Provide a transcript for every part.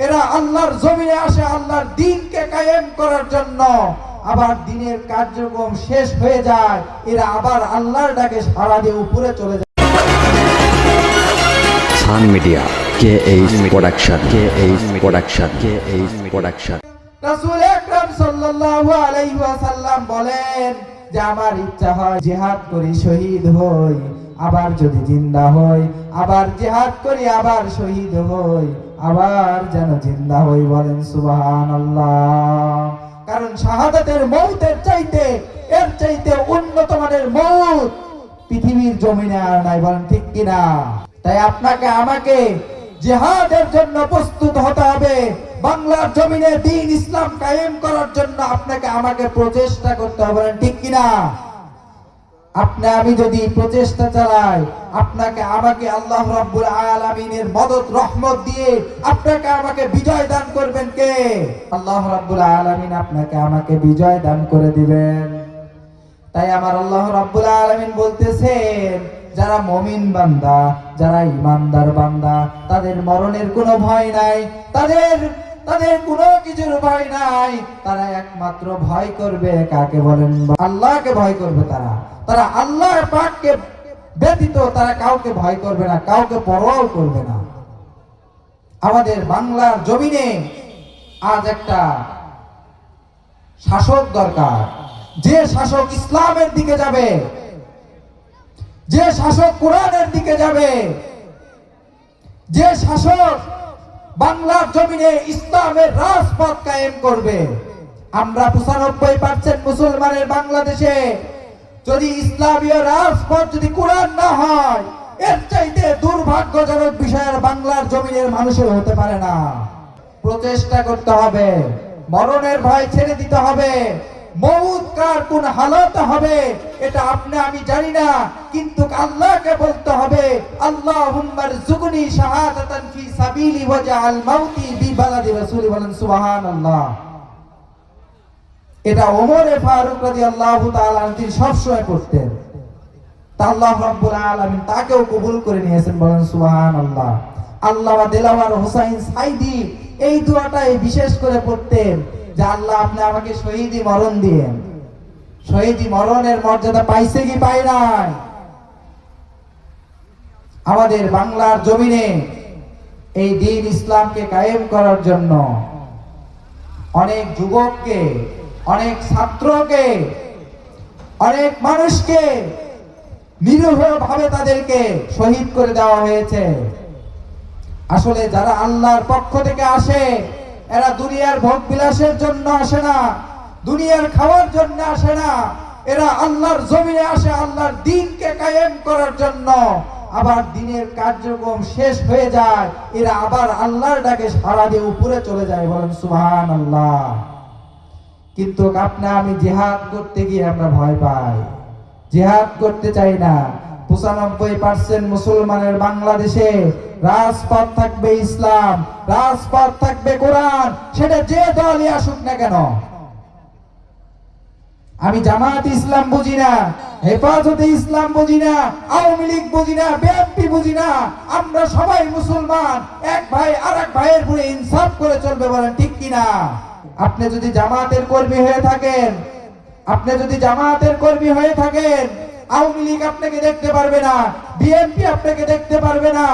এরা আল্লাহর জমিনে আসে আল্লাহর দ্বীনকে কায়েম করার জন্য, আবার দ্বীনের কার্যক্রম শেষ হয়ে যায়, এরা আবার আল্লাহর ডাকে সাড়া দিয়ে উপরে চলে যায়। সান মিডিয়া প্রোডাকশন। রাসূল আকরাম সাল্লাল্লাহু আলাইহি ওয়াসাল্লাম বলেন যে আমার ইচ্ছা হয় জিহাদ করি, শহীদ হই, আবার যদি জিন্দা হই, আবার জিহাদ করি, আবার শহীদ হই, আবার যেন জিন্দা হই। বলেন সুবহানাল্লাহ। কারণ শাহাদাতের মওতের চাইতে, এর চাইতে উন্নত মানের মওত পৃথিবীর জমিনে আর নাই। বলেন ঠিক কিনা? তাই আপনাকে আমাকে জিহাদের জন্য প্রস্তুত হতে হবে। বাংলার জমিনে দ্বীন ইসলাম কায়েম করার জন্য আপনাকে আমাকে প্রচেষ্টা করতে হবে। বলেন ঠিক কিনা? আপনি আমি যদি প্রচেষ্টা চালাই, আপনাকে আমাকে আল্লাহ রাব্বুল আলামিনের মদদ রহমত দিয়ে আপনাকে আমাকে বিজয় দান করবেন কে? আল্লাহ রাব্বুল আলামিন আপনাকে আমাকে বিজয় দান করে দিবেন। তাই আমার আল্লাহ রাব্বুল আলামিন বলতেছেন, যারা মুমিন বান্দা, যারা ইমানদার বান্দা, তাদের মরণের কোনো ভয় নাই, তাদের কোনো কিছুর ভয় নাই। তারা একমাত্র ভয় করবে কাকে? বলেন আল্লাহকে ভয় করবে। তারা আল্লাহ পাককে ব্যতীত তারা কাউকে ভয় করবে না, কাউকে পরোয়াও করবে না। আমাদের বাংলার জমিনে আজ একটা শাসক দরকার, যে শাসক ইসলামের দিকে যাবে, যে শাসক কোরআনের দিকে যাবে, যে শাসক বাংলার জমিনে ইসলামের রাজপথ কায়েম করবে। আমরা 95% মুসলমানের বাংলাদেশে যদি ইসলামীয় রাজপথ যদি কোরআন না হয়, এর চাইতে দুর্ভাগ্যজনক বিষয় আর বাংলার জমিনের মানুষের হতে পারে না। প্রচেষ্টা করতে হবে, মরণের ভয় ছেড়ে দিতে হবে। মউত কার কোন হালাতে হবে এটা আপনি আমি জানি না, কিন্তু আল্লাহকে বলতে হবে, আল্লাহুম্মা রযুকনি শাহাদাতান ফি সাবিলি ওয়াজআল মাউতি বি বালাদি রাসূলি। বলেন সুবহানাল্লাহ। এটা ওমর ফারুক রাদিয়াল্লাহু তাআলা তিনি সবসময় পড়তেন। তা আল্লাহ রাব্বুল আলামিন তাকেও কবুল করে নিয়েছেন। বলেন সুবহানাল্লাহ। আল্লামা দেলাওয়ার হোসাইন সাইদি এই দোয়াটাই বিশেষ করে পড়তেন যে আল্লাহ আপনি আমাকে শহীদি মরণ দিয়েন। শহীদি মরণের মর্যাদা পাইছে কি পায় নাই? আমাদের বাংলার জমিনে এই দ্বীন ইসলামকে কায়েম করার জন্য অনেক যুবককে, অনেক ছাত্রকে, অনেক মানুষকে নিরীহভাবে তাদেরকে শহীদ করে দেওয়া হয়েছে। আসলে যারা আল্লাহর পক্ষ থেকে আসে, এরা দুনিয়ার ভোগ বিলাসের জন্য আসে না, দুনিয়ার খাওয়ার জন্য আসে না, এরা আল্লাহর জমিনে আসে আল্লাহর দ্বীনকে কায়েম করার জন্য। আবার দ্বীনের কার্যক্রম শেষ হয়ে যায়, এরা আবার আল্লাহর ডাকে সাড়া দিয়ে উপরে চলে যায়। বলেন সুবহানাল্লাহ। কিন্তু আপনি আমি জিহাদ করতে গিয়ে আমরা ভয় পাই, জিহাদ করতে চাই না। 95% মুসলমানের বাংলাদেশে রাজপথ থাকবে ইসলাম, রাজপথ থাকবে কোরআন, সেটা যে দলই আসুক না কেন। আমি জামাত ইসলাম বুঝি না, হেফাজতে ইসলাম বুঝি না, আওয়ামী লীগ বুঝি না, বিএনপি বুঝি না। আমরা সবাই মুসলমান, এক ভাই আর এক ভাইয়ের উপরে ইনসাফ করে চলবে। বলেন ঠিক কিনা? আপনি যদি জামাতের কর্মী হয়ে থাকেন, আপনি যদি জামাতের কর্মী হয়ে থাকেন, আওয়ামী লীগ আপনাকে দেখতে পারবে না, বিএনপি আপনাকে দেখতে পারবে না,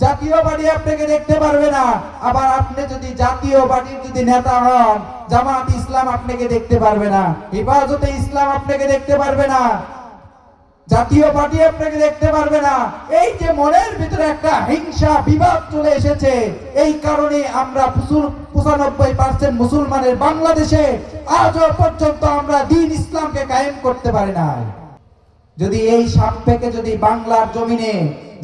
জাতীয় পার্টি আপনাকে দেখতে পারবে না। আবার আপনি যদি জাতীয় পার্টির যদি নেতা হন, জামাত ইসলাম আপনাকে দেখতে পারবে না, হেফাজতে ইসলাম আপনাকে দেখতে পারবে না, জাতীয় পার্টি আপনাকে দেখতে পারবে না। এই যে মনের ভিতরে একটা হিংসা বিবাদ চলে এসেছে, এই কারণে আমরা 95% মুসলমানের বাংলাদেশে আজও পর্যন্ত আমরা দ্বীন ইসলামকে কায়েম করতে পারি নাই। যদি এই সাপেক্ষে যদি বাংলার জমিনে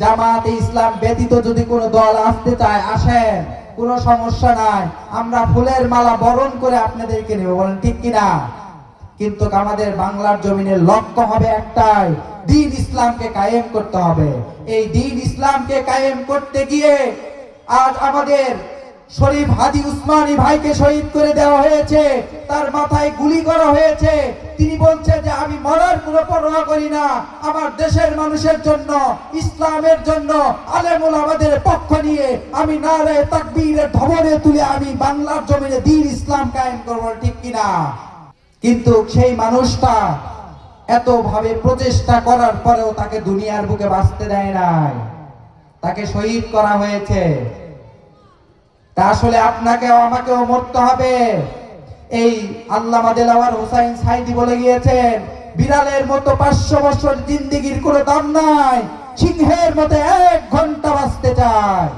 জামাতে ইসলাম ব্যতীত যদি কোনো দল আসতে চায়, আসেন, কোনো সমস্যা নাই, আমরা ফুলের মালা বরণ করে আপনাদেরকে নেব। বলেন ঠিক কিনা? কিন্তু আমাদের বাংলার জমিনের লক্ষ্য হবে একটাই, দ্বীন ইসলামকে কায়েম করতে হবে। এই দ্বীন ইসলামকে কায়েম করতে গিয়ে আজ আমাদের শরীফ হাদি উসমানী ভাইকে শহীদ করে দেওয়া হয়েছে, তার মাথায় গুলি করা হয়েছে। তিনি বলছেন যে আমি মরার কোনো পরোয়া করি না, আমার দেশের মানুষের জন্য, ইসলামের জন্য, আলেম ওলামাদের পক্ষ নিয়ে আমি নারে তাকবীরের ধবনে তুলে আমি বাংলার জমিনে দ্বীন ইসলাম কায়েম করব, ঠিক কিনা? কিন্তু সেই মানুষটা এত ভাবে প্রচেষ্টা করার পরেও তাকে দুনিয়ার বুকে বাঁচতে দেয় নাই, তাকে শহীদ করা হয়েছে। তা আসলে আপনাকেও আমাকেও মরতে হবে। এই আল্লামা দেলাওয়ার হোসাইন সাইদি বলে গিয়েছেন, বিড়ালের মতো 500 বছর জিন্দেগির কোনো দাম নাই, সিংহের মতো 1 ঘন্টা বাঁচতে চায়।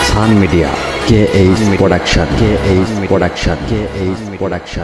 Sun Media, KH production, KH production, KH production.